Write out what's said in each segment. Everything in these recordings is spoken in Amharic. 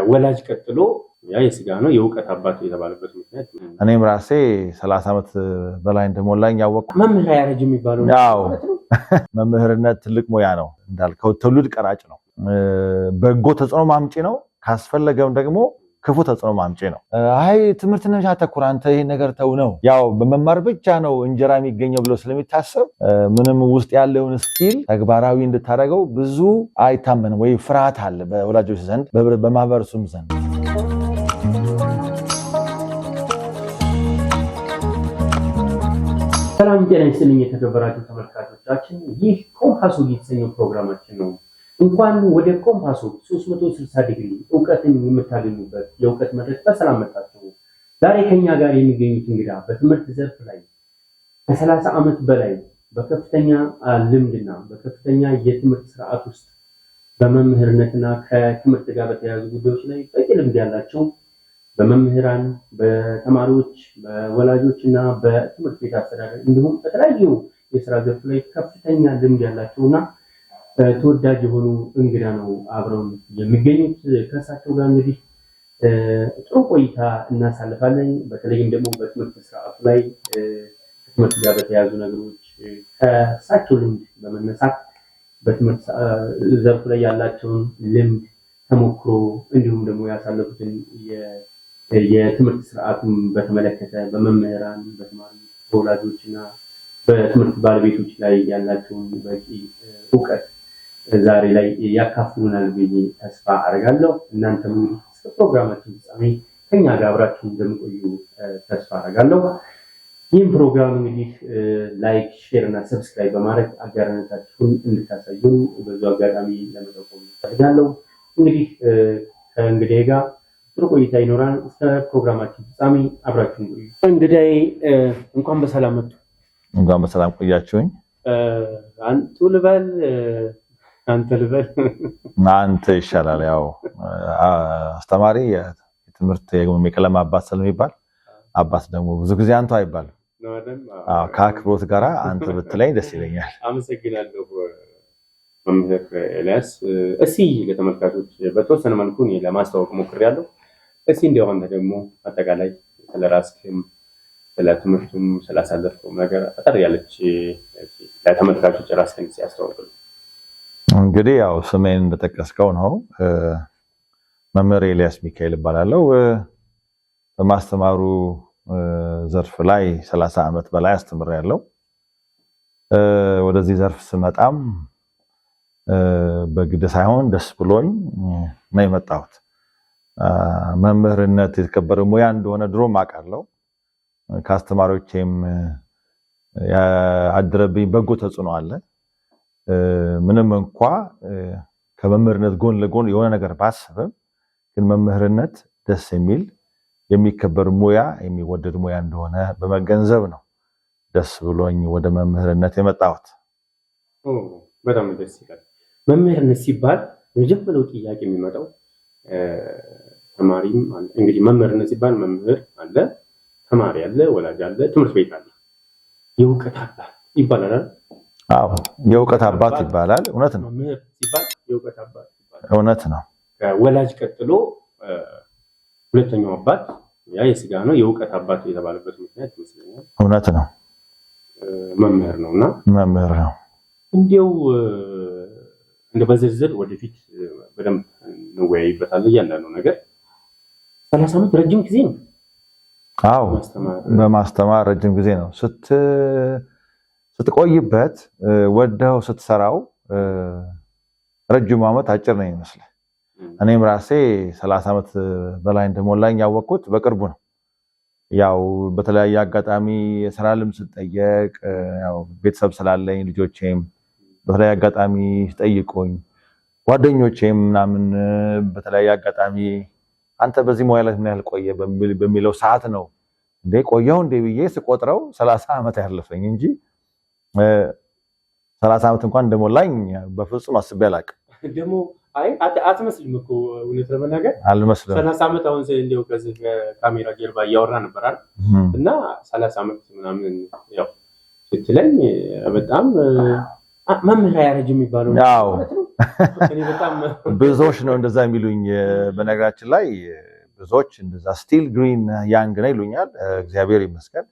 ወላጅ ቀጥሎ ያ የስጋ ነው የእውቀት አባት የተባለበት ምክንያት እኔም ራሴ 30 ዓመት በላይ እንደሞላኝ ያወቅኩ መምህር ያረጅ የሚባለው ያው መምህርነት ትልቅ ሙያ ነው እንዳልከው ትውልድ ቀራጭ ነው በጎ ተጽዕኖ ማምጪ ነው ካስፈለገም ደግሞ ክፉ ተጽዕኖ ማምጪ ነው አይ ትምህርትን ብቻ ተኩር አንተ ይሄ ነገር ተው ነው ያው በመማር ብቻ ነው እንጀራ የሚገኘው ብሎ ስለሚታሰብ ምንም ውስጥ ያለውን ስኪል ተግባራዊ እንድታደርገው ብዙ አይታመንም ወይ ፍርሃት አለ በወላጆች ዘንድ በማህበረሰቡም ዘንድ ሰላም ጤና ይስጥልኝ የተከበራችሁ ተመልካቾቻችን ይህ ኮምፓስ የተሰኘው ፕሮግራማችን ነው እንኳን ወደ ኮምፓስ 360 ዲግሪ ዕውቀትን የምታገኙበት የዕውቀት መድረክ በሰላም መጣችሁ ዛሬ ከኛ ጋር የሚገኙት እንግዳ በትምህርት ዘርፍ ላይ ከ30 ዓመት በላይ በከፍተኛ ልምድና በከፍተኛ የትምህርት ስርዓት ውስጥ በመምህርነትና ከትምህርት ጋር በተያያዙ ጉዳዮች ላይ በቂ ልምድ ያላቸው በመምህራን በተማሪዎች በወላጆችና በትምህርት ቤት አስተዳደር እንዲሁም በተለያዩ የሥራ ዘርፍ ላይ ከፍተኛ ልምድ ያላቸውና ተወዳጅ የሆኑ እንግዳ ነው አብረው የሚገኙት ከሳቸው ጋር እንግዲህ ጥሩ ቆይታ እናሳልፋለን በተለይም ደግሞ በትምህርት ስርዓቱ ላይ ከትምህርት ጋር በተያያዙ ነገሮች ከሳቸው ልምድ በመነሳት በትምህርት ዘርፍ ላይ ያላቸውን ልምድ ተሞክሮ እንዲሁም ደግሞ ያሳለፉትን የትምህርት ስርዓቱን በተመለከተ በመምህራን በተማሪዎች በወላጆችና በትምህርት ባለቤቶች ላይ ያላቸውን በቂ ዕውቀት ዛሬ ላይ ያካፍሉናል ብዬ ተስፋ አደርጋለሁ እናንተም እስከ ፕሮግራማችን ፍጻሜ ከኛ ጋር አብራችሁ እንደምትቆዩ ተስፋ አደርጋለሁ ይህን ፕሮግራም እንግዲህ ላይክ ሼር እና ሰብስክራይብ በማድረግ አጋርነታችሁን እንድታሳዩን በዚሁ አጋጣሚ ለመጠቆም እፈልጋለሁ እንግዲህ ከእንግዲህ ጋር ጥሩ ቆይታ ይኖራል እስከ ፕሮግራማችን ፍጻሜ አብራችሁን ቆዩ እንግዲህ እንኳን በሰላም መጡ እንኳን በሰላም ቆያችሁኝ አንተ ልበል አንተ ይሻላል ያው አስተማሪ የትምህርት የቀለም አባት ስለሚባል አባት ደግሞ ብዙ ጊዜ አንተ አይባልም ነው አይደል ከአክብሮት ጋር አንተ ብትለኝ ደስ ይለኛል አመሰግናለሁ መምህር ኤልያስ እሺ ለተመልካቾች በተወሰነ መልኩ እኔ ለማስተዋወቅ ሞክሬያለሁ እሺ እንደው አንተ ደግሞ አጠቃላይ ስለራስህም ስለትምህርቱም ስላሳለፍከው ነገር አጠር ያለች ለተመልካቾች ራስህን ሲያስተዋውቁ እንግዲህ ያው ስሜን እንደጠቀስከው ነው መምህር ኤልያስ ሚካኤል እባላለሁ በማስተማሩ ዘርፍ ላይ 30 ዓመት በላይ አስተምሬያለሁ ወደዚህ ዘርፍ ስመጣም በግድ ሳይሆን ደስ ብሎኝ ነው የመጣሁት መምህርነት የተከበረ ሙያ እንደሆነ ድሮም አውቃለሁ ከአስተማሪዎቼም ያደረብኝ በጎ ተጽዕኖ አለ ምንም እንኳን ከመምህርነት ጎን ለጎን የሆነ ነገር ባስብም ግን መምህርነት ደስ የሚል የሚከበር ሙያ የሚወደድ ሙያ እንደሆነ በመገንዘብ ነው ደስ ብሎኝ ወደ መምህርነት የመጣሁት በጣም ደስ ይላል መምህርነት ሲባል የመጀመሪያው ጥያቄ የሚመጣው ተማሪም እንግዲህ መምህርነት ሲባል መምህር አለ ተማሪ አለ ወላጅ አለ ትምህርት ቤት አለ የዕውቀት አባት ይባላል አዎ የዕውቀት አባት ይባላል እውነት ነው መምህር ሲባል የዕውቀት አባት ይባላል እውነት ነው ወላጅ ቀጥሎ ሁለተኛው አባት ያ የስጋ ነው የዕውቀት አባት የተባለበት ምክንያት ይመስለኛል እውነት ነው መምህር ነውና መምህር ነው እንዴው እንደ በዝርዝር ወደፊት በደንብ እንወያይበታለን ያለው ነገር 30 ዓመት ረጅም ጊዜ ነው አዎ በማስተማር ረጅም ጊዜ ነው ስትቆይበት ወደው ስትሰራው ረጅም ዓመት አጭር ነው ይመስላል እኔም ራሴ 30 ዓመት በላይ እንደሞላኝ ያወቅኩት በቅርቡ ነው ያው በተለያየ አጋጣሚ የሥራ ልምድ ስጠየቅ ያው ቤተሰብ ስላለኝ ልጆቼም በተለያየ አጋጣሚ ጠይቆኝ ጓደኞቼም ምናምን በተለያየ አጋጣሚ አንተ በዚህ ሙያ ላይ ምን ያህል ቆየ በሚለው ሰዓት ነው እንዴ ቆየው እንዴ ብዬ ስቆጥረው 30 ዓመት ያለፈኝ እንጂ 30 ዓመት እንኳን እንደሞላኝ በፍጹም አስቤ አላውቅም ደግሞ አይ አትመስልም እኮ እውነት ለመናገር አልመስልም 30 ዓመት አሁን እንደው ከዚህ ካሜራ ጀርባ እያወራ ነበር አይደል እና 30 ዓመት ምናምን ያው ስትለኝ በጣም መምህር ያረጅ የሚባለው ያው ብዙዎች ነው እንደዛ የሚሉኝ በነገራችን ላይ ብዙዎች እንደዛ ስቲል ግሪን ያንግ ነው ይሉኛል እግዚአብሔር ይመስገን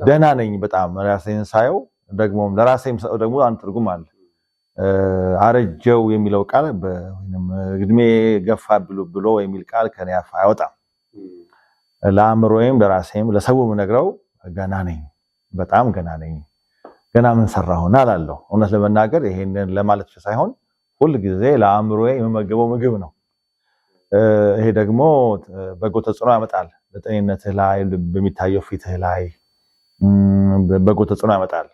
ደህና ነኝ በጣም ራሴን ሳየው ደግሞ ለራሴም ሰው ደግሞ አንተ ትርጉም አለ አረጀው የሚለው ቃል ወይንም እድሜ ገፋ ብሎ የሚል ቃል ከኔ አፍ አይወጣም ለአእምሮዬም ለራሴም ለሰውም ነግረው ገና ነኝ በጣም ገና ነኝ ገና ምን ሰራሁና አላለሁ እውነት ለመናገር ይሄንን ለማለት ሳይሆን ሁሉ ጊዜ ለአእምሮዬ የመመገበው ምግብ ነው ይሄ ደግሞ በጎ ተጽዕኖ ያመጣል ለጤንነትህ ላይ በሚታየው ፊትህ ላይ በጎ ተጽዕኖ ያመጣል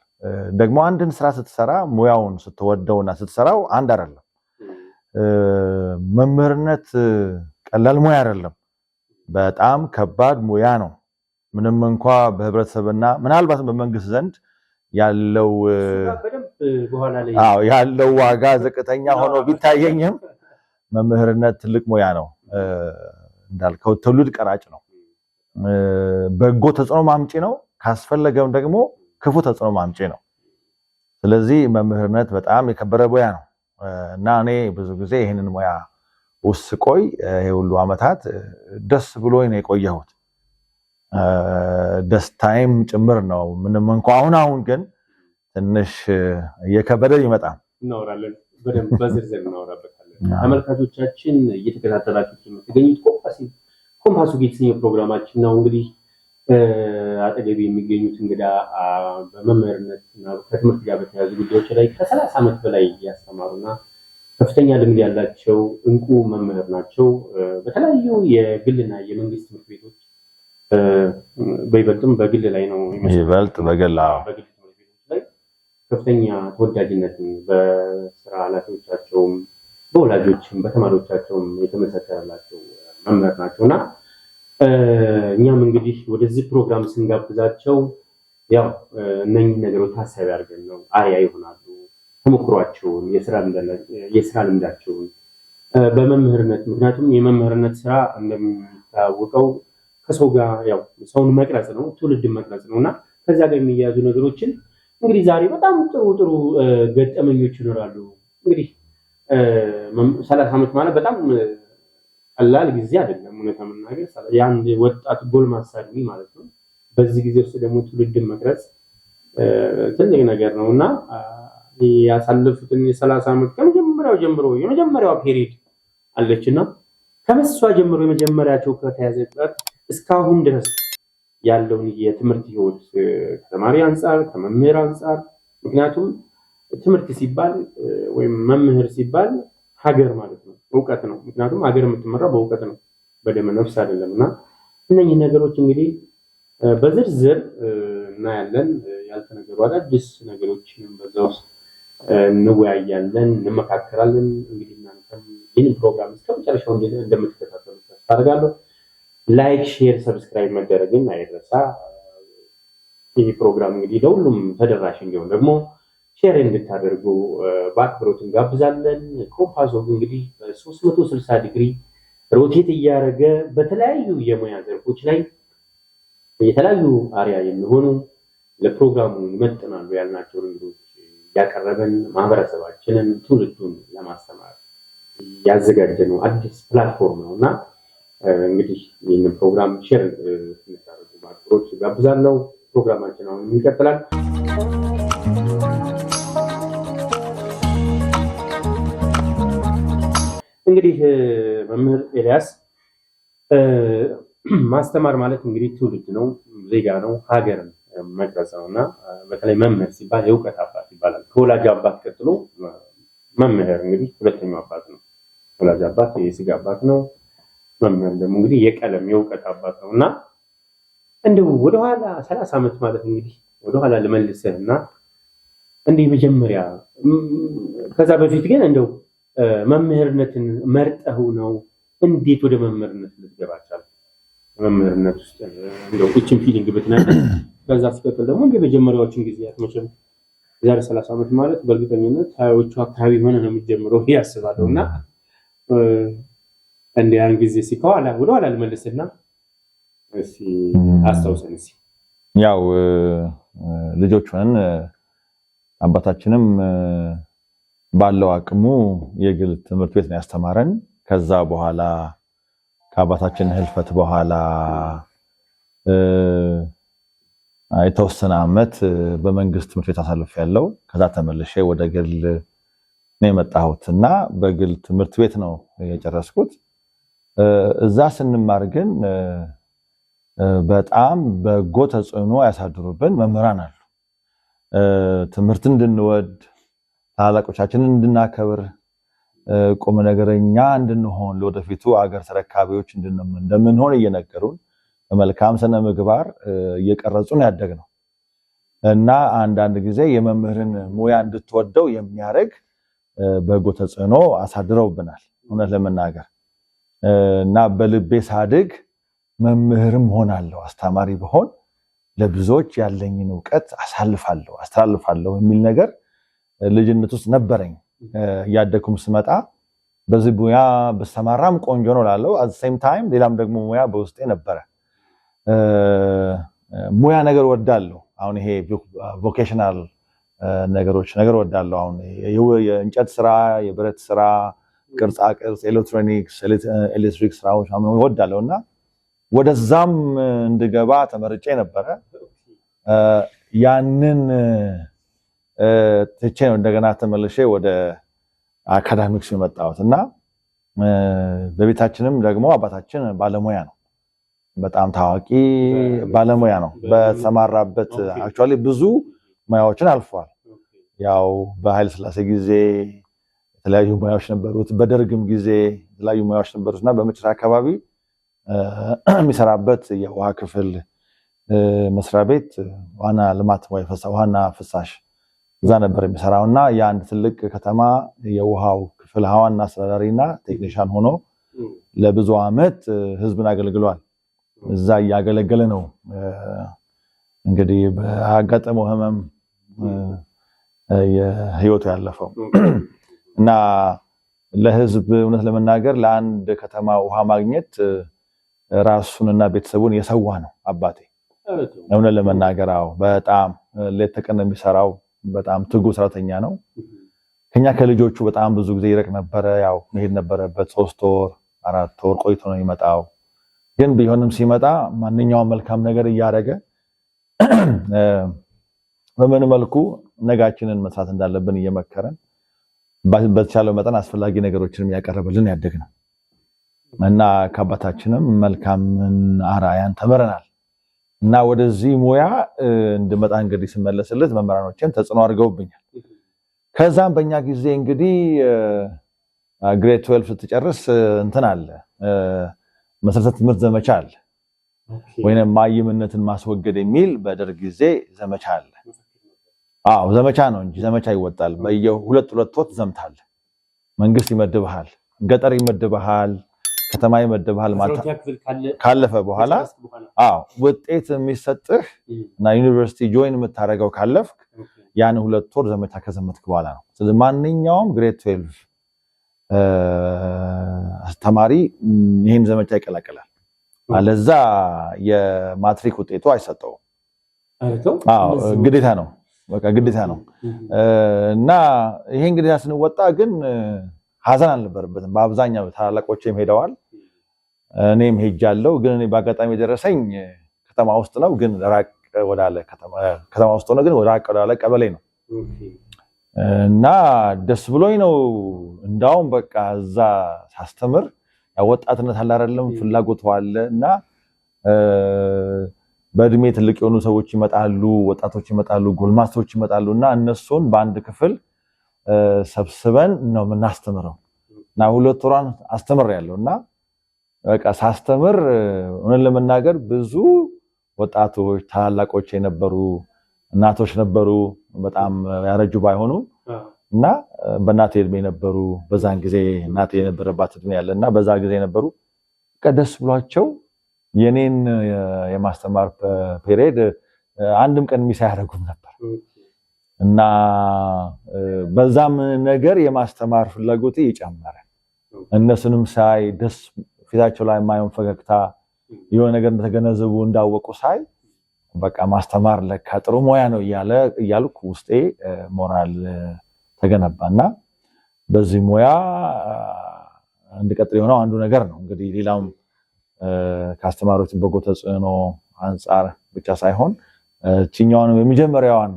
ደግሞ አንድን ስራ ስትሰራ ሙያውን ስትወደውና ስትሰራው አንድ አይደለም መምህርነት ቀላል ሙያ አይደለም በጣም ከባድ ሙያ ነው ምንም እንኳን በህብረተሰብና ምናልባት በመንግስት ዘንድ ያለው ያለው ዋጋ ዝቅተኛ ሆኖ ቢታየኝም መምህርነት ትልቅ ሙያ ነው እንዳልከው ትውልድ ቀራጭ ነው በጎ ተጽዕኖ ማምጪ ነው ካስፈለገም ደግሞ ክፉ ተጽዕኖ ማምጪ ነው ስለዚህ መምህርነት በጣም የከበረ ሙያ ነው እና እኔ ብዙ ጊዜ ይሄንን ሙያ ውስጥ ቆይ ይሄ ሁሉ አመታት ደስ ብሎኝ ነው የቆየሁት ደስታይም ጭምር ነው ምንም እንኳን አሁን ግን ትንሽ እየከበደ ይመጣል እናወራለን በደንብ በዝርዝር እናወራበታለን ተመልካቾቻችን እየተከታተላችሁ የምትገኙት ኮምፓስ የተሰኘው ፕሮግራማችን ነው እንግዲህ አጠገቤ የሚገኙት እንግዳ በመምህርነት እና ከትምህርት ጋር በተያያዙ ጉዳዮች ላይ ከ30 ዓመት በላይ ያስተማሩና ከፍተኛ ልምድ ያላቸው እንቁ መምህር ናቸው በተለያዩ የግልና የመንግስት ትምህርት ቤቶች በይበልጥም በግል ላይ ነው ይበልጥ በግል ትምህርት ቤቶች ላይ ከፍተኛ ተወዳጅነትን በስራ ኃላፊዎቻቸውም በወላጆችም በተማሪዎቻቸውም የተመሰከረላቸው መምህር ናቸውና እኛም እንግዲህ ወደዚህ ፕሮግራም ስንጋብዛቸው ያው እነኚህ ነገሮች ታሳቢ አድርገን ነው አሪያ ይሆናሉ ተሞክሯቸውን የስራ ልምዳቸውን በመምህርነት ምክንያቱም የመምህርነት ስራ እንደሚታወቀው ከሰው ጋር ያው ሰውን መቅረጽ ነው ትውልድን መቅረጽ ነውና ከዛ ጋር የሚያያዙ ነገሮችን እንግዲህ ዛሬ በጣም ጥሩ ገጠመኞች ይኖራሉ እንግዲህ 30 ዓመት ማለት በጣም ቀላል ጊዜ አይደለም እውነት ለመናገር ያን ወጣት ጎልማሳ እድሜ ማለት ነው በዚህ ጊዜ ውስጥ ደግሞ ትውልድን መቅረጽ ትልቅ ነገር ነውና ያሳለፉትን የ30 ዓመት ከመጀመሪያው ጀምሮ የመጀመሪያው ፔሪድ አለችና ከመሷ ጀምሮ የመጀመሪያቸው ከተያዘበት እስካሁን ድረስ ያለውን የትምህርት ህይወት ከተማሪ አንፃር ከመምህር አንፃር ምክንያቱም ትምህርት ሲባል ወይም መምህር ሲባል ሀገር ማለት ነው ዕውቀት ነው ምክንያቱም ሀገር የምትመራው በዕውቀት ነው በደም ነፍስ አይደለምና እነኚህ ነገሮች እንግዲህ በዝርዝር እናያለን ያልተነገሩ አዳዲስ ነገሮችንም በዛው እንወያያለን እንመካከራለን እንግዲህ እናንተም ይህንን ፕሮግራም እስከመጨረሻው እንደምትከታተሉ ተስፋ አደርጋለሁ ላይክ ሼር ሰብስክራይብ መደረግን አይረሳ ይህ ፕሮግራም እንግዲህ ለሁሉም ተደራሽ እንዲሆን ደግሞ ሼር እንድታደርጉ በአክብሮት እንጋብዛለን ኮምፓስ እንግዲህ 360 ዲግሪ ሮቴት እያደረገ በተለያዩ የሙያ ዘርፎች ላይ የተለያዩ አሪያ የሚሆኑ ለፕሮግራሙ ይመጥናሉ ያልናቸው እንግዶች ያቀረበን ማህበረሰባችንን ትውልዱን ለማስተማር ያዘጋጀነው አዲስ ፕላትፎርም ነውና እንግዲህ ይህንን ፕሮግራም ሼር እንድታደርጉ በአክብሮት ጋብዛለሁ ፕሮግራማችን አሁን ይቀጥላል እንግዲህ መምህር ኤልያስ ማስተማር ማለት እንግዲህ ትውልድ ነው ዜጋ ነው ሀገርን መቅረጽ ነውና በተለይ መምህር ሲባል የዕውቀት አባት ይባላል ከወላጅ አባት ቀጥሎ መምህር እንግዲህ ሁለተኛው አባት ነው ወላጅ አባት የስጋ አባት ነው መምህር ደግሞ እንግዲህ የቀለም የዕውቀት አባት ነውና እንደው ወደኋላ 30 ዓመት ማለት እንግዲህ ወደኋላ ለመልሰህና እንዲህ መጀመሪያ ከዛ በፊት ግን እንደው መምህርነትን መርጠው ነው እንዴት ወደ መምህርነት ልትገባ ቻልክ መምህርነት ውስጥ እንደው እቺን ፊሊንግ ብትነግረን ከዛ ሲቀጥል ደግሞ እንደ መጀመሪያዎችን ጊዜያት መቼም ዛሬ 30 ዓመት ማለት በእርግጠኝነት ታዮቹ አካባቢ ሆነ ነው የሚጀምረው ያስባለውና እንደ ያን ጊዜ ሲከዋላ ወደኋላ ልመልስና እሺ አስተውሰን እሺ ያው ልጆች ሆነን አባታችንም ባለው አቅሙ የግል ትምህርት ቤት ነው ያስተማረን። ከዛ በኋላ ከአባታችን ህልፈት በኋላ የተወሰነ ዓመት በመንግስት ትምህርት ቤት አሳልፌያለሁ። ከዛ ተመልሼ ወደ ግል ነው የመጣሁትና በግል ትምህርት ቤት ነው የጨረስኩት። እዛ ስንማር ግን በጣም በጎ ተጽዕኖ ያሳድሩብን መምህራን አሉ። ትምህርት እንድንወድ፣ ታላላቆቻችንን እንድናከብር፣ ቁም ነገረኛ እንድንሆን፣ ለወደፊቱ አገር ተረካቢዎች እንደምንሆን እየነገሩን በመልካም ስነ ምግባር እየቀረጹን ያደግነው እና አንዳንድ ጊዜ የመምህርን ሙያ እንድትወደው የሚያደርግ በጎ ተጽዕኖ አሳድረውብናል እውነት ለመናገር እና በልቤ ሳድግ መምህርም ሆናለሁ አስተማሪ በሆን ለብዙዎች ያለኝን ዕውቀት አስተላልፋለሁ የሚል ነገር ልጅነት ውስጥ ነበረኝ። ያደኩም ስመጣ በዚህ ሙያ በሰማራም ቆንጆ ነው ላለው at the same time ሌላም ደግሞ ሙያ በውስጤ ነበረ። ሙያ ነገር ወዳለሁ። አሁን ይሄ ቮኬሽናል ነገር ወዳለሁ። አሁን የእንጨት ስራ፣ የብረት ስራ፣ ቅርጻ ቅርጽ፣ ኤሌክትሮኒክስ፣ ኤሌክትሪክ ስራዎች አሁን ወዳለሁና ወደዛም እንድገባ ተመርጬ ነበረ። ያንን ትቼ ነው እንደገና ተመልሼ ወደ አካዳሚክስ የመጣሁትና በቤታችንም ደግሞ አባታችን ባለሙያ ነው። በጣም ታዋቂ ባለሙያ ነው። በተሰማራበት አክቹአሊ ብዙ ሙያዎችን አልፏል። ያው በኃይለ ሥላሴ ጊዜ የተለያዩ ሙያዎች ነበሩት፣ በደርግም ጊዜ የተለያዩ ሙያዎች ነበሩትና በመጨረሻ አካባቢ የሚሰራበት የውሃ ክፍል መስሪያ ቤት ዋና ልማት ወይ ዋና ፍሳሽ እዛ ነበር የሚሰራውና የአንድ ትልቅ ከተማ የውሃው ክፍል ዋና አስተዳዳሪና ቴክኒሻን ሆኖ ለብዙ ዓመት ህዝብን አገልግሏል። እዛ ያገለገለ ነው እንግዲህ በአጋጠመው ህመም የህይወቱ ያለፈው እና ለህዝብ እውነት ለመናገር ለአንድ ከተማ ውሃ ማግኘት ራሱንና ቤተሰቡን የሰዋ ነው አባቴ። እውነት ለመናገር በጣም ሌት ተቀን የሚሰራው በጣም ትጉ ሰራተኛ ነው። ከኛ ከልጆቹ በጣም ብዙ ጊዜ ይርቅ ነበረ። ያው መሄድ ነበረበት 3 ወር 4 ወር ቆይቶ ነው የሚመጣው። ግን ቢሆንም ሲመጣ ማንኛውም መልካም ነገር እያደረገ በምን መልኩ ነጋችንን መስራት እንዳለብን እየመከረን በተቻለው መጠን አስፈላጊ ነገሮችንም ያቀርብልን ያደግነው እና ከአባታችንም መልካምን አርአያን ተመረናል እና ወደዚህ ሙያ እንድመጣ እንግዲህ ስመለስለት መምህራኖችን ተጽዕኖ አድርገውብኛል። ከዛም በእኛ ጊዜ እንግዲህ ግሬድ 12 ስትጨርስ እንትን አለ መሰረተ ትምህርት ዘመቻ አለ ወይንም ማይምነትን ማስወገድ የሚል በደርግ ጊዜ ዘመቻ አለ። ዘመቻ ነው እንጂ ዘመቻ ይወጣል። በየ2 ወር ትዘምታለህ። መንግስት ይመድብሃል፣ ገጠር ይመድብሃል፣ ከተማ ይመድብሃል። ካለፈ በኋላ ውጤት የሚሰጥህ እና ዩኒቨርሲቲ ጆይን የምታደርገው ካለፍክ ያን 2 ወር ዘመቻ ከዘመትክ በኋላ ነው። ስለዚህ ማንኛውም ግሬድ 12 አስተማሪ ይሄን ዘመቻ ይቀላቀላል። አለዛ የማትሪክ ውጤቱ አይሰጠውም። ግዴታ ነው፣ በቃ ግዴታ ነው። እና ይሄን ግዴታ ስንወጣ ግን ሀዘን አልነበረበትም። በአብዛኛው ታላላቆቼም ሄደዋል፣ እኔም ሄጃለሁ። ግን እኔ በአጋጣሚ የደረሰኝ ከተማ ውስጥ ነው፣ ግን ራቅ ወዳለ ከተማ ውስጥ ነው፣ ግን ራቅ ወዳለ ቀበሌ ነው። እና ደስ ብሎኝ ነው። እንዳውም በቃ እዛ ሳስተምር ወጣትነት አለ አይደለም፣ ፍላጎቱ አለ እና በእድሜ ትልቅ የሆኑ ሰዎች ይመጣሉ፣ ወጣቶች ይመጣሉ፣ ጎልማሶች ይመጣሉና እነሱን በአንድ ክፍል ሰብስበን ነው የምናስተምረው እና 2 ወራን አስተምሬያለሁና በቃ ሳስተምር እውነት ለመናገር ብዙ ወጣቶች ታላላቆች የነበሩ እናቶች ነበሩ፣ በጣም ያረጁ ባይሆኑ እና በእናቴ እድሜ ነበሩ። በዛን ጊዜ እናቴ የነበረባት እድሜ ያለና በዛ ጊዜ ነበሩ። ቀደስ ብሏቸው የኔን የማስተማር ፔሪየድ አንድም ቀን ሚስ አያደርጉም ነበር እና በዛም ነገር የማስተማር ፍላጎቴ ይጨመረ። እነሱንም ሳይ ደስ ፊታቸው ላይ የማየውን ፈገግታ የሆነ ነገር እንደተገነዘቡ እንዳወቁ ሳይ በቃ ማስተማር ለካ ጥሩ ሙያ ነው እያልኩ ውስጤ ሞራል ተገነባና በዚህ ሙያ እንድቀጥል የሆነው አንዱ ነገር ነው። እንግዲህ ሌላም ከአስተማሪዎች በጎ ተጽዕኖ አንጻር ብቻ ሳይሆን እቺኛውን የመጀመሪያዋን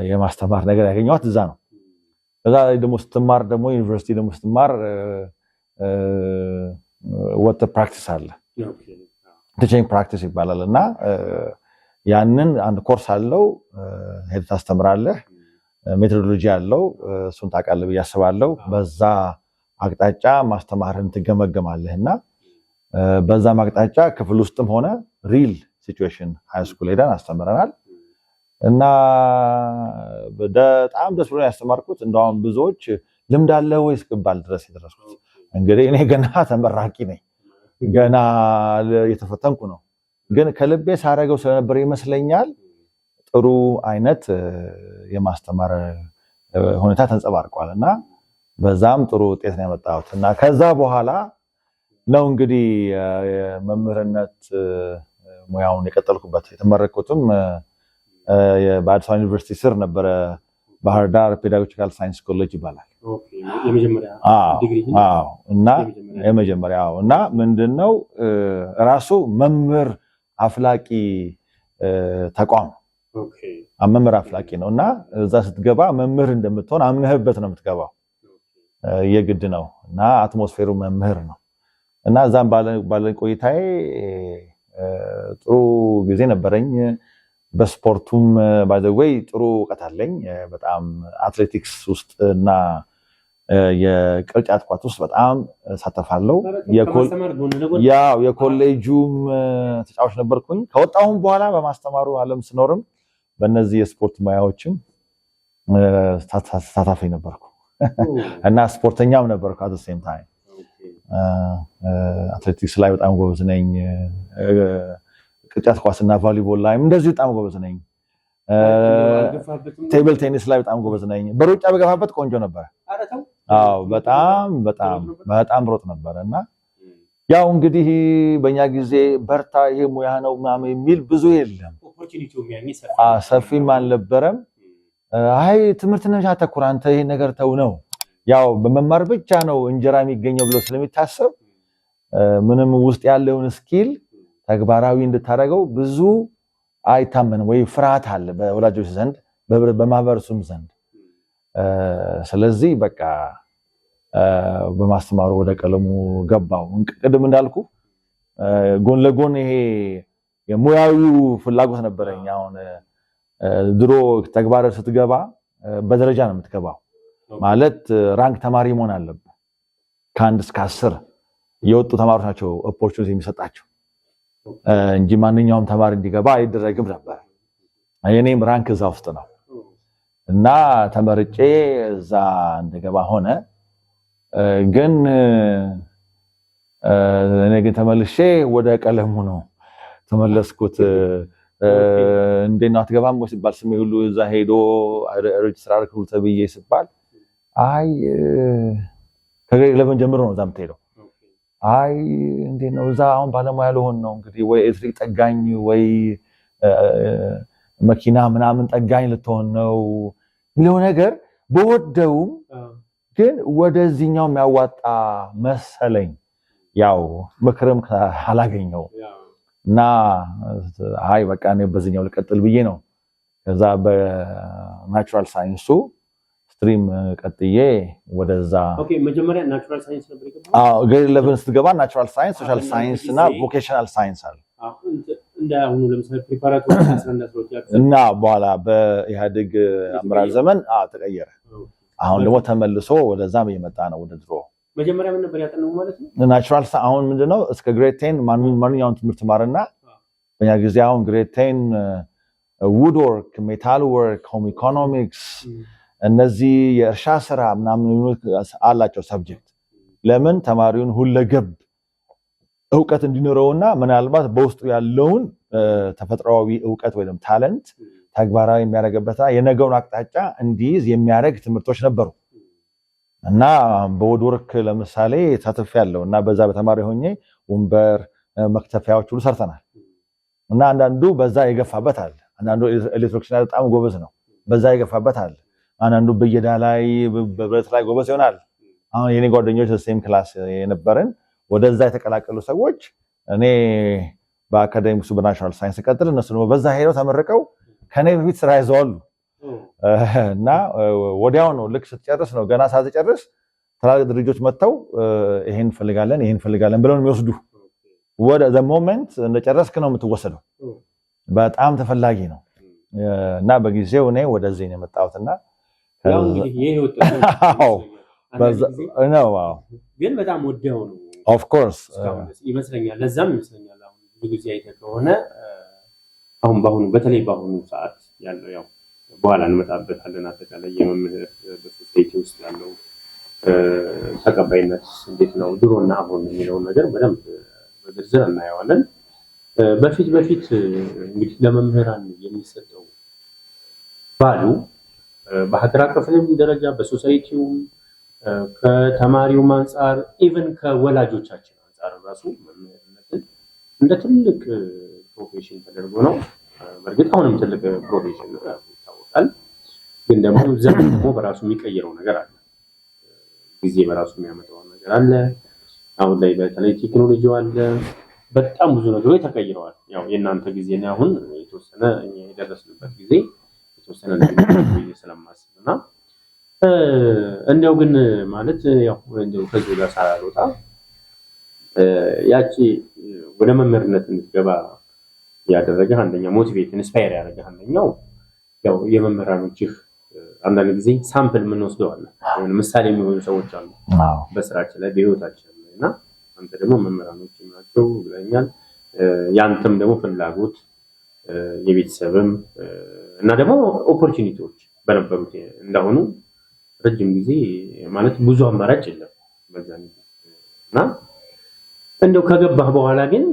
የማስተማር ነገር ያገኘኋት እዛ ነው። ከዛ ደግሞ ስትማር ደግሞ ዩኒቨርሲቲ ደግሞ ስትማር ወጥ ፕራክቲስ አለ ቲቺንግ ፕራክቲስ ይባላልና ያንን አንድ ኮርስ አለው ሄድ ታስተምራለህ ሜቶዶሎጂ አለው እሱን ታውቃለህ ብዬ አስባለሁ። በዛ አቅጣጫ ማስተማርን ትገመገማለህና በዛ አቅጣጫ ክፍል ውስጥም ሆነ ሪል ሲቹዌሽን ሃይ ስኩል ሄደን አስተምረናል እና በጣም ደስ ብሎኝ ያስተማርኩት እንደውም ብዙዎች ልምድ አለ ወይስ ቅባል ድረስ የደረስኩት እንግዲህ እኔ ገና ተመራቂ ነኝ ገና የተፈተንኩ ነው ግን ከልቤ ሳረገው ስለነበር ይመስለኛል ጥሩ አይነት የማስተማር ሁኔታ ተንጸባርቋልና በዛም ጥሩ ውጤት ነው ያመጣሁት እና ከዛ በኋላ ነው እንግዲህ የመምህርነት ሙያውን የቀጠልኩበት። የተመረቅኩትም በአዲስ አበባ ዩኒቨርሲቲ ስር ነበረ ባህር ዳር ፔዳጎጂካል ሳይንስ ኮሌጅ ይባላል። ኦኬ የመጀመሪያ ዲግሪ እና የመጀመሪያው እና ምንድነው ራሱ መምህር አፍላቂ ተቋም ኦኬ መምህር አፍላቂ ነውና እዛ ስትገባ መምህር እንደምትሆን አምነህበት ነው የምትገባው የግድ ነው እና አትሞስፌሩ መምህር ነው እና እዛም ባለ ቆይታዬ ጥሩ ጊዜ ነበረኝ። በስፖርቱም ባይ ዘ ዌይ ጥሩ ዕውቀት አለኝ በጣም አትሌቲክስ ውስጥ እና የቅርጫት ኳስ ውስጥ በጣም ሳተፋለሁ። የኮሌጁም ተጫዋች ነበርኩኝ። ከወጣሁም በኋላ በማስተማሩ ዓለም ስኖርም በእነዚህ የስፖርት ሙያዎችም ተሳታፊ ነበርኩ እና ስፖርተኛም ነበርኩ at the same time አትሌቲክስ ላይ በጣም ጎበዝ ነኝ። ቅርጫት ኳስና ቮሊቦል ላይ እንደዚህ በጣም ጎበዝ ነኝ። ቴብል ቴኒስ ላይ በጣም ጎበዝ ነኝ። በሩጫ በገፋበት ቆንጆ ነበር። አዎ በጣም ሮጥ ነበርና ያው እንግዲህ በእኛ ጊዜ በርታ ይሄ ሙያ ነው ምናምን የሚል ብዙ የለም። ሰፊም አልነበረም። አይ ትምህርት ነው ያተኩር አንተ ይሄ ነገር ተው ነው ያው በመማር ብቻ ነው እንጀራ የሚገኘው ብሎ ስለሚታሰብ ምንም ውስጥ ያለውን ስኪል ተግባራዊ እንድታደርገው ብዙ አይታመንም ወይ ፍርሃት አለ በወላጆች ዘንድ በማህበረሰቡም ዘንድ። ስለዚህ በቃ በማስተማሩ ወደ ቀለሙ ገባው። ቅድም እንዳልኩ ጎን ለጎን ይሄ የሙያዊው ፍላጎት ነበረኝ። አሁን ድሮ ተግባር ስትገባ በደረጃ ነው የምትገባው ማለት ራንክ ተማሪ መሆን አለበት። ከ1 እስከ 10 የወጡ ተማሪዎች ናቸው ኦፖርቹኒቲ የሚሰጣቸው እንጂ ማንኛውም ተማሪ እንዲገባ አይደረግም ነበር። የኔም ራንክ እዛ ውስጥ ነው እና ተመርጬ እዛ እንደገባ ሆነ። ግን እኔ ግን ተመልሼ ወደ ቀለሙ ነው ተመለስኩት። እንዴት ነው አትገባም ወይ ሲባል ስሜ ሁሉ እዛ ሄዶ ሬጅስትራር ክሩ ተብዬ ሲባል አይ ከግሬድ 11 ጀምሮ ነው እዛ የምትሄደው። አይ እንዴት ነው እዛ አሁን ባለሙያ ልሆን ነው እንግዲህ ወይ ኤሌክትሪክ ጠጋኝ ወይ መኪና ምናምን ጠጋኝ ልትሆን ነው የሚለው ነገር በወደውም ግን ወደዚህኛው የሚያዋጣ መሰለኝ። ያው ምክርም አላገኘው እና አይ በቃ እኔ በዚህኛው ልቀጥል ብዬ ነው ከዛ በናቹራል ሳይንሱ ስትሪም ቀጥዬ ወደዛ። ኦኬ መጀመሪያ ናቹራል ሳይንስ ነበር የገባው? አዎ ግሬድ 11 ስትገባ ናቹራል ሳይንስ፣ ሶሻል ሳይንስ እና ቮኬሽናል ሳይንስ አለ። እንደ አሁኑ ለምሳሌ ፕሪፓራቶሪ 11 እና በኋላ በኢህአዴግ አመራር ዘመን ተቀየረ። አሁን ደግሞ ተመልሶ ወደዛም እየመጣ ነው ወደ ድሮ። መጀመሪያ ምን ነበር ያጠናው ማለት ነው? ናቹራል አሁን ምንድነው እስከ ግሬድ 10 ማንኛውም ትምህርት ማርና በእኛ ጊዜ አሁን ግሬድ 10 ውድ ወርክ፣ ሜታል ወርክ፣ ሆም ኢኮኖሚክስ እነዚህ የእርሻ ስራ ምናምን አላቸው ሰብጀክት። ለምን ተማሪውን ሁለገብ ዕውቀት እንዲኖረውና ምናልባት በውስጡ ያለውን ተፈጥሯዊ ዕውቀት ወይም ታለንት ተግባራዊ የሚያደርግበትና የነገውን አቅጣጫ እንዲይዝ የሚያደርግ ትምህርቶች ነበሩ እና በውድ ወርክ ለምሳሌ ተሳትፌያለሁ እና በዛ በተማሪ ሆኜ ወንበር መክተፊያዎች ሁሉ ሰርተናል እና አንዳንዱ በዛ የገፋበት አለ። አንዳንዱ ኤሌክትሪክስ በጣም ጎበዝ ነው በዛ የገፋበት አለ። አንዳንዱ በየዳ ላይ በብረት ላይ ጎበዝ ይሆናል። አሁን የኔ ጓደኞች ሴም ክላስ የነበረን ወደዛ የተቀላቀሉ ሰዎች እኔ በአካዳሚክሱ በናቹራል ሳይንስ ቀጥል እነሱ ደግሞ በዛ ሄደው ተመርቀው ከኔ በፊት ስራ ይዘዋሉ እና ወዲያው ነው ልክ ስትጨርስ ነው ገና ሳትጨርስ ትላልቅ ድርጅቶች መጥተው ይሄን ፈልጋለን ብለው ነው የሚወስዱ። ወደ ዘ ሞመንት እንደጨረስክ ነው የምትወሰደው። በጣም ተፈላጊ ነው እና በጊዜው እኔ ወደዚህ ነው የመጣሁትና ያው እንግዲህ ይሄ ግን በጣም ወደው ነው ኦፍ ኮርስ ይመስለኛል። ለዛም ይመስለኛል አሁን ብዙ ጊዜ አይተህ ከሆነ አሁን በተለይ በአሁኑ ሰዓት ያለው ያው በኋላ እንመጣበታለን አጠቃላይ የመምህር በሶሳይቲ ውስጥ ያለው ተቀባይነት እንዴት ነው ድሮና አሁን የሚለው ነገር በደንብ በዝርዝር እናየዋለን። በፊት እንግዲህ ለመምህራን የሚሰጠው ባሉ በሀገር አቀፍ ደረጃ በሶሳይቲው ከተማሪው አንፃር ኢቭን ከወላጆቻችን አንፃር ራሱ መምህርነትን እንደ ትልቅ ፕሮፌሽን ተደርጎ ነው። በእርግጥ አሁንም ትልቅ ፕሮፌሽን ነው ይታወቃል። ግን ደግሞ ዘመን ደግሞ በራሱ የሚቀይረው ነገር አለ። ጊዜ በራሱ የሚያመጣው ነገር አለ። አሁን ላይ በተለይ ቴክኖሎጂው አለ። በጣም ብዙ ነገሮች ተቀይረዋል። ያው የእናንተ ጊዜ ነው አሁን የተወሰነ እኛ የደረስንበት ጊዜ የተወሰነ ነገር ስለማስብና እንደው ግን ማለት ያው እንደው ከዚህ ጋር ሳልወጣ ያቺ ወደ መምህርነት እንድትገባ ያደረገ አንደኛ ሞቲቬት ኢንስፓየር ያደረገ አንደኛው ያው የመምህራኖችህ አንዳንድ ጊዜ ሳምፕል ምን ወስደዋል ምሳሌ የሚሆኑ ሰዎች አሉ በስራችን ላይ በህይወታችን እና አንተ ደግሞ መምህራኖች ናቸው ብለኛል። ያንተም ደግሞ ፍላጎት የቤተሰብም እና ደግሞ ኦፖርቹኒቲዎች በነበሩት እንዳሁኑ ረጅም ጊዜ ማለት ብዙ አማራጭ የለም በዛ እና እንደው ከገባህ በኋላ ግን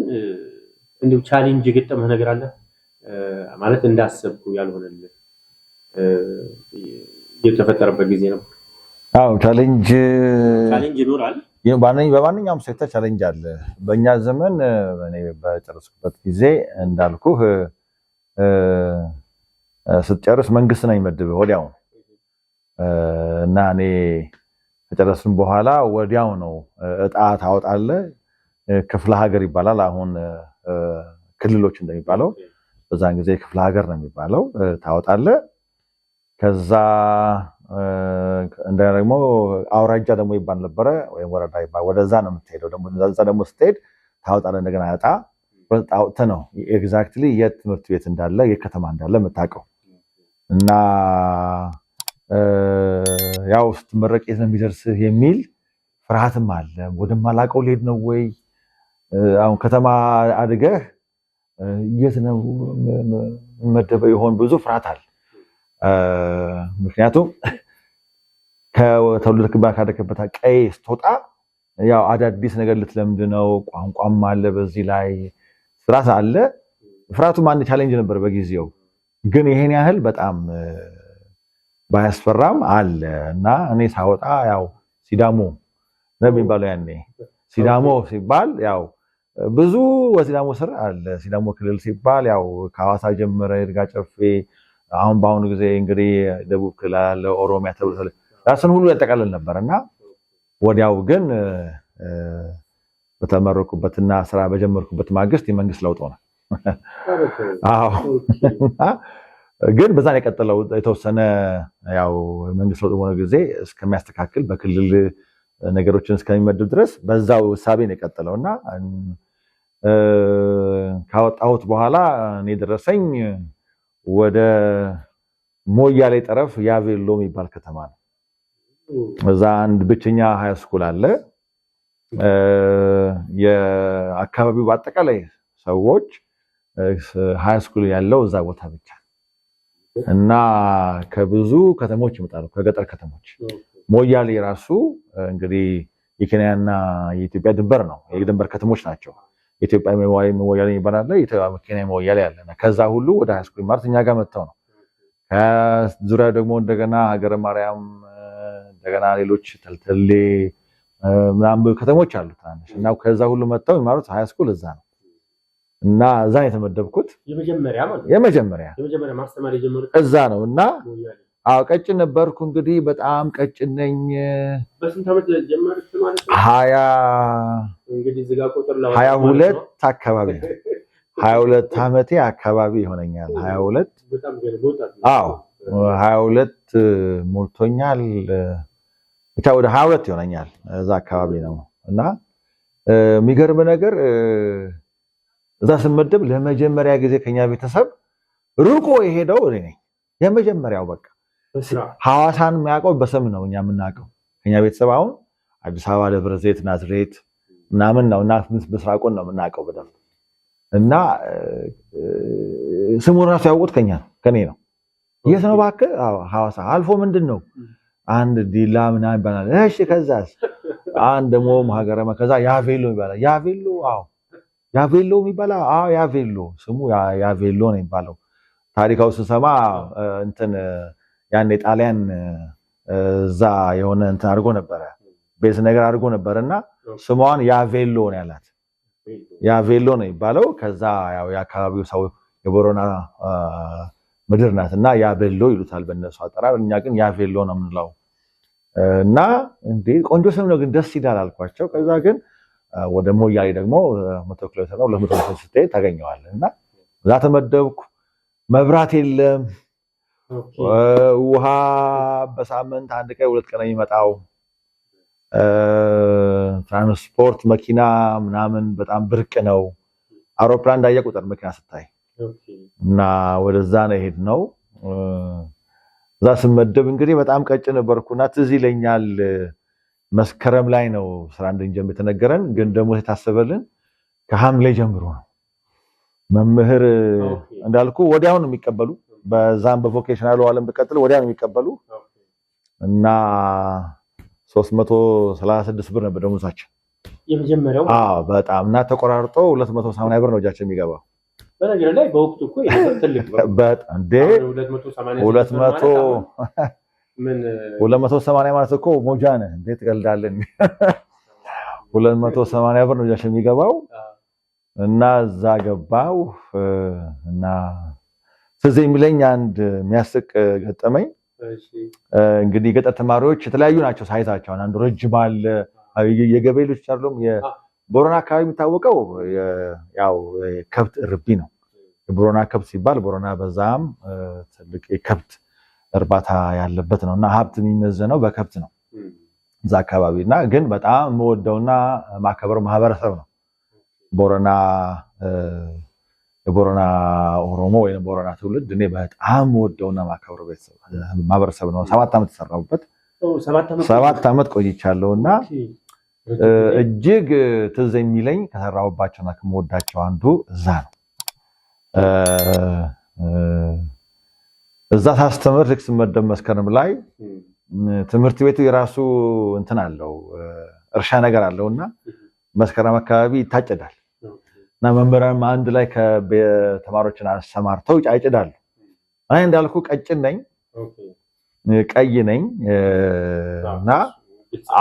እንደው ቻሌንጅ የገጠመህ ነገር አለ ማለት እንዳሰብኩ ያልሆነልህ የተፈጠረበት ጊዜ ነው? አዎ ቻሌንጅ ይኖራል። በማንኛውም ሴክተር ቻሌንጅ አለ። በእኛ ዘመን እኔ በጨረስኩበት ጊዜ እንዳልኩህ ስትጨርስ መንግስት ነው የሚመድብህ ወዲያው እና እኔ ከጨረስን በኋላ ወዲያው ነው እጣ ታወጣለህ። ክፍለ ሀገር ይባላል አሁን ክልሎች እንደሚባለው በዛን ጊዜ ክፍለ ሀገር ነው የሚባለው ታወጣለህ። ከዛ ደግሞ አውራጃ ደግሞ ይባል ነበረ ወይም ወረዳ ይባል ወደዛ ነው የምትሄደው። ደግሞ እዛ ደግሞ ስትሄድ ታወጣለህ እንደገና እጣ ወጣውተ ነው ኤግዛክትሊ የት ትምህርት ቤት እንዳለ የከተማ እንዳለ የምታውቀው እና ያው ስትመረቅ የት ነው የሚደርስህ የሚል ፍርሃትም አለ። ወደማላውቀው ልሄድ ነው ወይ አሁን ከተማ አድገህ የት ነው መደበ ይሆን ብዙ ፍርሃት አለ። ምክንያቱም ከተወለድክበት ካደግክበት ቀይ ስትወጣ ያው አዳዲስ ነገር ልትለምድ ነው። ቋንቋም አለ በዚህ ላይ ፍርሃት አለ። ፍርሃቱም አንድ ቻሌንጅ ነበር በጊዜው ግን ይሄን ያህል በጣም ባያስፈራም አለ እና እኔ ሳወጣ ያው ሲዳሞ ነው የሚባለው ያኔ ሲዳሞ ሲባል ያው ብዙ ወሲዳሞ ስር አለ። ሲዳሞ ክልል ሲባል ያው ከሐዋሳ ጀምረ ይርጋ ጨፌ አሁን በአሁኑ ጊዜ እንግዲህ ደቡብ ክልል አለ ኦሮሚያ ተብሎ ራስን ሁሉ ያጠቃልል ነበርና ወዲያው ግን በተመረቁበትና ስራ በጀመርኩበት ማግስት የመንግስት ለውጥ ሆነ። አዎ ግን በዛን የቀጠለው የተወሰነ ያው መንግስት ለውጥ ሆነ ጊዜ እስከሚያስተካክል በክልል ነገሮችን እስከሚመድብ ድረስ በዛው ሐሳቤ ነው የቀጠለውና ካወጣሁት በኋላ እኔ ደረሰኝ ወደ ሞያሌ ጠረፍ ያቬሎ የሚባል ከተማ ነው። እዛ አንድ ብቸኛ ሃይ ስኩል አለ። የአካባቢው በአጠቃላይ ሰዎች ሃይ ስኩል ያለው እዛ ቦታ ብቻ እና ከብዙ ከተሞች ይመጣሉ ከገጠር ከተሞች። ሞያሌ ራሱ እንግዲህ የኬንያና የኢትዮጵያ ድንበር ነው። የድንበር ከተሞች ናቸው። ኢትዮጵያ ሞያሌ ይባላል፣ የኬንያ ሞያሌ አለና ከዛ ሁሉ ወደ ሃይ ስኩል ማርተኛ ጋር መጥተው ነው። ከዙሪያ ደግሞ እንደገና ሀገረ ማርያም እንደገና ሌሎች ተልተሌ ምናምን ከተሞች አሉ ትናንሽ እና ከዛ ሁሉ መጥተው ይማሩት ሃይ ስኩል እዛ ነው እና እዛ የተመደብኩት የመጀመሪያ ማስተማር የጀመሩት እዛ ነው እና አዎ ቀጭን ነበርኩ እንግዲህ በጣም ቀጭን ነኝ። በስንት ዓመት ጀመርክ ማለት ነው? 20 እንግዲህ እዚህ ጋር ቁጥር ላይ 22 አካባቢ 22 ዓመቴ አካባቢ ይሆነኛል። 22 በጣም ገርሞታል። አዎ 22 ሞልቶኛል። ብቻ ወደ 22 ይሆነኛል እዛ አካባቢ ነው። እና የሚገርም ነገር እዛ ስመደብ ለመጀመሪያ ጊዜ ከኛ ቤተሰብ ሩቆ የሄደው እኔ ነኝ የመጀመሪያው። በቃ ሐዋሳን የሚያውቀው በስም ነው እኛ የምናውቀው ከኛ ቤተሰብ። አሁን አዲስ አበባ፣ ደብረ ዘይት፣ ናዝሬት ምናምን ነው እና ምስራቁን ነው የምናውቀው በደንብ። እና ስሙን ራሱ ያውቁት ከኔ ነው። የት ነው እባክህ? ሐዋሳ አልፎ ምንድን ነው አንድ ዲላ ምናምን ይባላል። እሺ ከዛስ አንድ ደግሞ ሀገረማ ከዛ ያቬሎ ይባላል። ያቬሎ አዎ ያቬሎ የሚባለው አዎ ያቬሎ ስሙ ያቬሎ ነው የሚባለው። ታሪካው ስሰማ እንትን ያን ጣሊያን እዛ የሆነ እንትን አድርጎ ነበረ ቤዝ ነገር አድርጎ ነበርና ስሟን ያቬሎ ነው ያላት። ያቬሎ ነው የሚባለው። ከዛ ያው የአካባቢው ሰው የቦረና ምድር ናትና ያቬሎ ይሉታል በእነሱ አጠራር። እኛ ግን ያቬሎ ነው የምንለው። እና እንዴ ቆንጆ ስም ነው ግን ደስ ይላል አልኳቸው። ከዛ ግን ወደ ሞያሌ ደግሞ 100 ኪሎ ሜትር ነው 200 ኪሎ ሜትር ታገኘዋለህ። እና እዛ ተመደብኩ። መብራት የለም፣ ውሃ በሳምንት አንድ ቀን 2 ቀን የሚመጣው፣ ትራንስፖርት መኪና ምናምን በጣም ብርቅ ነው። አውሮፕላን እንዳየ ቁጥር መኪና ስታይ እና ወደዛ ነው የሄድነው። እዛ ስመደብ እንግዲህ በጣም ቀጭን ነበርኩና ትዝ ይለኛል መስከረም ላይ ነው ስራ እንድንጀምር የተነገረን። ግን ደግሞ የታሰበልን ከሐምሌ ጀምሮ ነው። መምህር እንዳልኩ ወዲያው ነው የሚቀበሉ። በዛም በቮኬሽናል ዓለም በቀጥል ወዲያው ነው የሚቀበሉ እና 336 ብር ነበር ደሞዛችን የመጀመሪያው። በጣም እና ተቆራርጦ 280 ብር ነው እጃችን የሚገባው። በነገር ላይ በወቅቱ እኮ ትልቅ ነው በጣም 280 ማለት እኮ ሞጃ ነህ እንዴ ትቀልዳለህ? 280 ብር ነው እጃችን የሚገባው። እና እዛ ገባው እና ትዝ የሚለኝ አንድ የሚያስቅ ገጠመኝ። እንግዲህ ገጠር ተማሪዎች የተለያዩ ናቸው ሳይታቸው። አንዱ ረጅም አለ፣ የገበሬ ልጆች አይደሉም። የቦረና አካባቢ የሚታወቀው ያው ከብት እርቢ ነው። የቦረና ከብት ሲባል ቦረና በዛም ትልቅ የከብት እርባታ ያለበት ነውና ሀብት የሚመዘነው በከብት ነው እዛ አካባቢ። እና ግን በጣም የምወደውና ማከበረው ማህበረሰብ ነው ቦረና። የቦረና ኦሮሞ ወይ ቦረና ትውልድ እኔ በጣም የምወደውና ማከበረው ማህበረሰብ ነው። 7 ዓመት ተሰራሁበት። 7 ዓመት ቆይቻለሁና እጅግ ትዝ የሚለኝ ከሰራሁባቸውና ከመወዳቸው አንዱ እዛ ነው። እዛ ሳስተምር ልክ ስመደብ መስከረም ላይ ትምህርት ቤቱ የራሱ እንትን አለው እርሻ ነገር አለውና መስከረም አካባቢ ይታጨዳል እና መምህራን አንድ ላይ ከተማሪዎችን አሰማርተው ያጭዳሉ። እኔ እንዳልኩ ቀጭን ነኝ፣ ቀይ ነኝ እና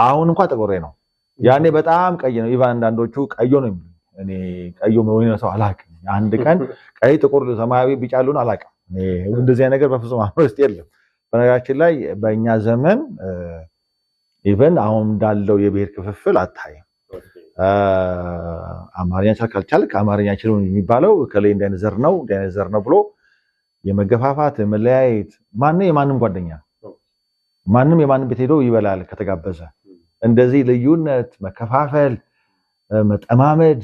አሁን እንኳን ጥቁሬ ነው። ያኔ በጣም ቀይ ነው። ኢቫን አንዳንዶቹ ቀዮ ነው የሚሉኝ። እኔ ቀዮ ነው ሰው አላውቅም። አንድ ቀን ቀይ፣ ጥቁር፣ ሰማያዊ፣ ቢጫ ያሉን አላውቅም። እኔ እንደዚህ ነገር በፍጹም አሁን ውስጥ የለም። በነገራችን ላይ በእኛ ዘመን ኢቨን አሁን እንዳለው የብሔር ክፍፍል አታይም። አማርኛ ካልቻልክ አማርኛ ችለው የሚባለው ከላይ እንደ አይነት ዘር ነው እንደ አይነት ዘር ነው ብሎ የመገፋፋት መለያየት። ማንም የማንም ጓደኛ ማንም የማንም ቤት ሄዶ ይበላል ከተጋበዘ። እንደዚህ ልዩነት፣ መከፋፈል፣ መጠማመድ፣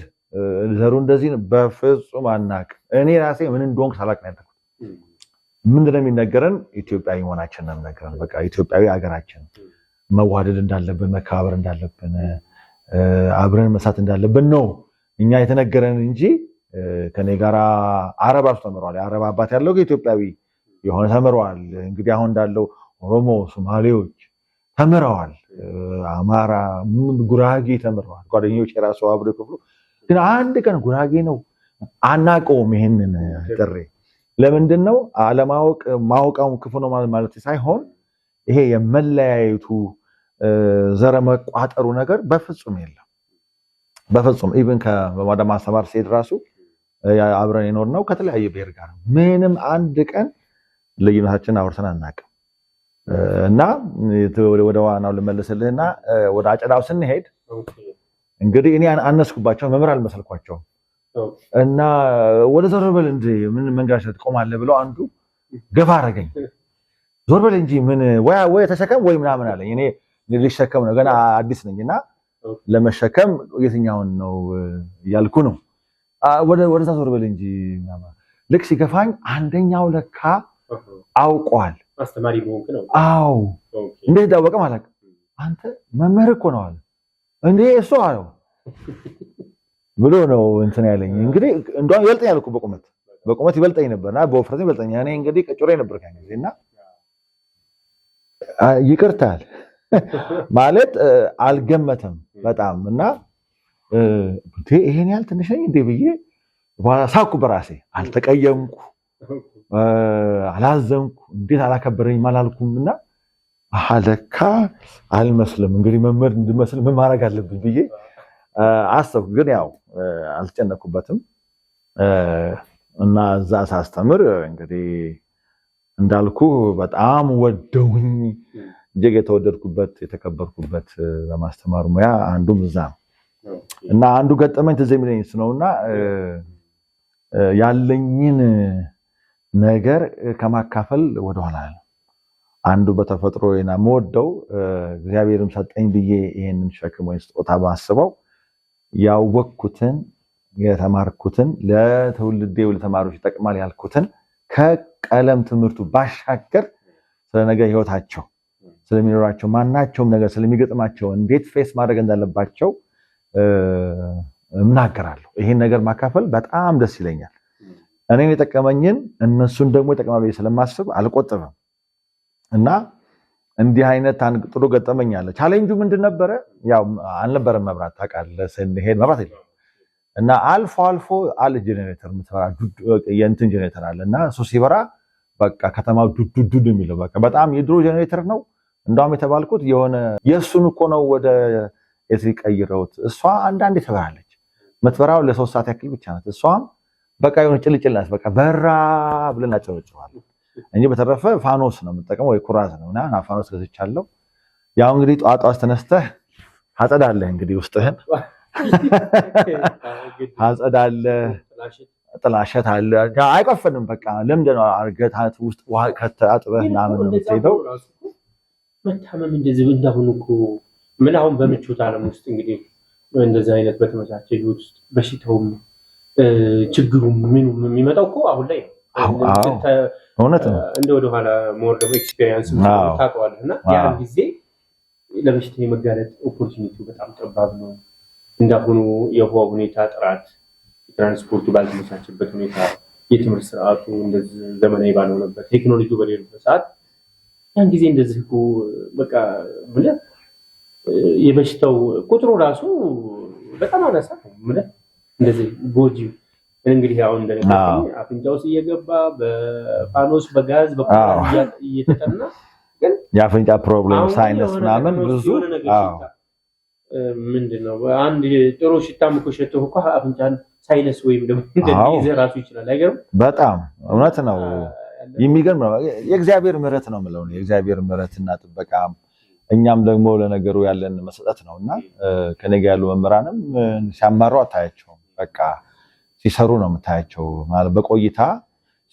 ዘሩ እንደዚህ በፍጹም አናቅ። እኔ ራሴ ምን እንደሆንኩ ሳላቅ ነው ያደረኩት። ምንድነው የሚነገረን? ኢትዮጵያዊ መሆናችን ነው የሚነገረን። በቃ ኢትዮጵያዊ ሀገራችን መዋደድ እንዳለብን፣ መከባበር እንዳለብን፣ አብረን መስራት እንዳለብን ነው እኛ የተነገረን እንጂ ከኔ ጋራ አረብ አርሶ ተምሯል። የአረብ አባት ያለው ኢትዮጵያዊ የሆነ ተምሯል። እንግዲህ አሁን እንዳለው ኦሮሞ፣ ሶማሌዎች ተምረዋል። አማራ፣ ጉራጌ ተምረዋል። ጓደኞች የራሱ አብሮ ክፍሉ ግን አንድ ቀን ጉራጌ ነው አናውቀውም። ይሄንን ጥሪ ለምንድን ነው አለማወቅ? ማወቃው ክፉ ነው ማለት ሳይሆን ይሄ የመለያየቱ ዘረ መቋጠሩ ነገር በፍጹም የለም። በፍጹም ኢቭን ከወደ ማስተማር ሲሄድ ራሱ አብረን የኖርነው ከተለያየ ብሔር ጋር ምንም አንድ ቀን ልዩነታችንን አውርተን አናውቅም። እና ወደ ዋናው ልመልስልህና ወደ አጨዳው ስንሄድ እንግዲህ እኔ አነስኩባቸው መምህር አልመሰልኳቸው እና ወደ ዞር በል እንጂ ምን መንገራሸት ቆማለህ ብለው አንዱ ገፋ አረገኝ። ዞር በል እንጂ ምን ወይ ተሸከም ወይ ምናምን አለኝ። እኔ ልሸከም ነው ገና አዲስ ነኝና ለመሸከም የትኛውን ነው ያልኩ ነው። ወደዛ ዞር በል እንጂ ልክ ሲገፋኝ አንደኛው ለካ አውቋል አስተማሪ ሆንክ ነው። አዎ እንዴት ዳወቀ ማለት አንተ መምህር እኮ ነው አለ። እንዴ እሱ አለው ብሎ ነው እንትን ያለኝ። እንግዲህ እንደው ይበልጠኛል እኮ በቁመት ይበልጠኝ ነበርና በወፍረት ይበልጠኝ። እኔ እንግዲህ ቀጭሬ ነበር ከነዚህና ይቅርታል ማለት አልገመተም በጣም እና ይሄን ያህል ትንሽ ነኝ እንዴ ብዬ ሳኩ በራሴ አልተቀየምኩ አላዘንኩ እንዴት አላከበረኝ ማላልኩምና አለካ አልመስልም እንግዲህ መምህር እንድመስል ምን ማድረግ አለብኝ ብዬ አሰብኩ። ግን ያው አልተጨነኩበትም እና እዛ ሳስተምር እንግዲህ እንዳልኩ በጣም ወደውኝ እጅግ የተወደድኩበት የተከበርኩበት በማስተማር ሙያ አንዱም እዛ ነው እና አንዱ ገጠመኝ ትዝ የሚለኝ ነውና ያለኝን ነገር ከማካፈል ወደኋላ አንዱ በተፈጥሮ እና መወደው እግዚአብሔርም ሰጠኝ ብዬ ይሄንን ሸክም ወይ ስጦታ ባስበው ያወቅኩትን የተማርኩትን ለትውልዴ ለተማሪዎች ይጠቅማል ያልኩትን ከቀለም ትምህርቱ ባሻገር ስለነገ ህይወታቸው ስለሚኖራቸው ማናቸውም ነገር ስለሚገጥማቸው እንዴት ፌስ ማድረግ እንዳለባቸው እናገራለሁ። ይሄን ነገር ማካፈል በጣም ደስ ይለኛል። እኔን የጠቀመኝን እነሱን ደግሞ ይጠቅማል ብዬ ስለማስብ አልቆጥብም እና እንዲህ አይነት ጥሩ ገጠመኝ አለ። ቻሌንጁ ምንድን ነበረ? ያው አልነበረም መብራት ታውቃለህ፣ ስንሄድ መብራት የለም እና አልፎ አልፎ አለ ጄኔሬተር ምትበራ የእንትን ጄኔሬተር አለና እሱ ሲበራ በቃ ከተማው ዱዱዱ የሚለው በቃ በጣም የድሮ ጄኔሬተር ነው። እንዳውም የተባልኩት የሆነ የሱን እኮ ነው ወደ ኤሌክትሪክ ቀይረውት። እሷ አንዳንዴ ትበራለች። ምትበራው ለ3 ሰዓት ያክል ብቻ ናት። እሷም በቃ የሆነ ጭልጭል ናት። በቃ በራ ብለን አጨበጭባለን እንጂ በተረፈ ፋኖስ ነው የምጠቀመው ወይ ኩራዝ ነውና ፋኖስ ገዝቻለሁ። ያው እንግዲህ ጧጧት ተነስተህ አጸዳለህ እንግዲህ ውስጥህን አጸዳለህ። ጥላሸት አለ አይቆፍንም። በቃ ለምንድን ነው አርገታት ውስጥ ውሃ ከተአጥበህ ምናምን ነው የምትሄደው። መታመም እንደዚህ እንዳሁን እኮ ምን አሁን በምቾት ዓለም ውስጥ እንግዲህ እንደዚህ አይነት በተመሳሳይ ህይወት ውስጥ በሽታውም ችግሩም ምኑ የሚመጣው እኮ አሁን ላይ ነው። እውነት ነው። እንደ ወደ ኋላ ሞር ደግሞ ኤክስፒሪየንስ ታውቀዋለህና ያን ጊዜ ለበሽታ የመጋለጥ ኦፖርቹኒቲው በጣም ጠባብ ነው። እንዳሁኑ የውሃ ሁኔታ ጥራት፣ ትራንስፖርቱ ባልተመቻቸበት ሁኔታ፣ የትምህርት ስርዓቱ እንደዚህ ዘመናዊ ባልሆነበት፣ ቴክኖሎጂ በሌለበት ሰዓት ያን ጊዜ እንደዚህ እኮ በቃ ብለህ የበሽታው ቁጥሩ ራሱ በጣም አናሳ ነው። እንደዚህ ጎጂ እንግዲህ አሁን እንደነገርኩኝ አፍንጫ ውስጥ እየገባ በፋኖስ በጋዝ በፓራል እየተጠና ግን የአፍንጫ ፕሮብሌም ሳይነስ ምናምን ብዙ ምንድነው አንድ ጥሩ ሽታም እኮ ሸተው እኮ አፍንጫን ሳይነስ ወይም ደግሞ እንደዚህ ራሱ ይችላል። አይገርም? በጣም እውነት ነው። የሚገርም ነው። የእግዚአብሔር ምሕረት ነው የምለው ነው። የእግዚአብሔር ምሕረትና ጥበቃ እኛም ደግሞ ለነገሩ ያለን መሰጠት ነውና ከኔ ጋር ያሉ መምህራንም ሲያማሩ አታያቸውም። በቃ ሲሰሩ ነው የምታያቸው ማለት በቆይታ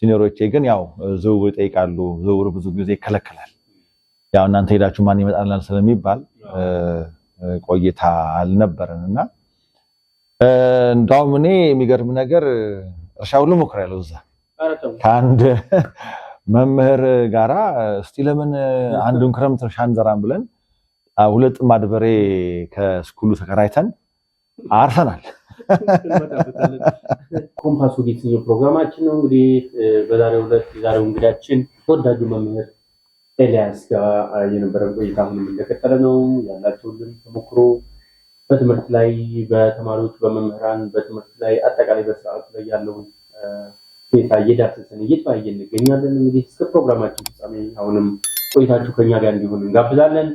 ሲኒሮቼ ግን ያው ዝውውር ይጠይቃሉ። ዝውውር ብዙ ጊዜ ይከለከላል። ያው እናንተ ሄዳችሁ ማን ይመጣልናል ስለሚባል ቆይታ አልነበረንና እንዳውም እኔ የሚገርም ነገር እርሻ ሁሉ ሞክሬያለሁ። እዛ ከአንድ መምህር ጋራ እስቲ ለምን አንዱን ክረምት እርሻ እንዘራም ብለን 2 ጥማድ በሬ ከስኩሉ ተከራይተን አርሰናል። ኮምፓስ የተሰኘው ፕሮግራማችን ነው እንግዲህ በዛሬው ዕለት የዛሬው እንግዳችን ተወዳጁ መምህር ኤልያስ ጋር የነበረን ቆይታ አሁንም እንደቀጠለ ነው። ያላችሁልን ተሞክሮ በትምህርት ላይ በተማሪዎች በመምህራን በትምህርት ላይ አጠቃላይ በስርዓቱ ላይ ያለውን ሁኔታ እየዳሰስን እየተወያየን እንገኛለን። እንግዲህ እስከ ፕሮግራማችን ፍጻሜ አሁንም ቆይታችሁ ከኛ ጋር እንዲሆን እንጋብዛለን።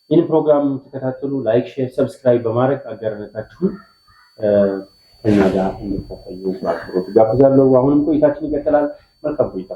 ይህን ፕሮግራም ተከታተሉ፣ ላይክ፣ ሼር፣ ሰብስክራይብ በማድረግ አጋርነታችሁን ከኛ ጋር እንድታሳዩ በአክብሮት ጋብዛለሁ። አሁንም ቆይታችን ይቀጥላል። መልካም ቆይታ።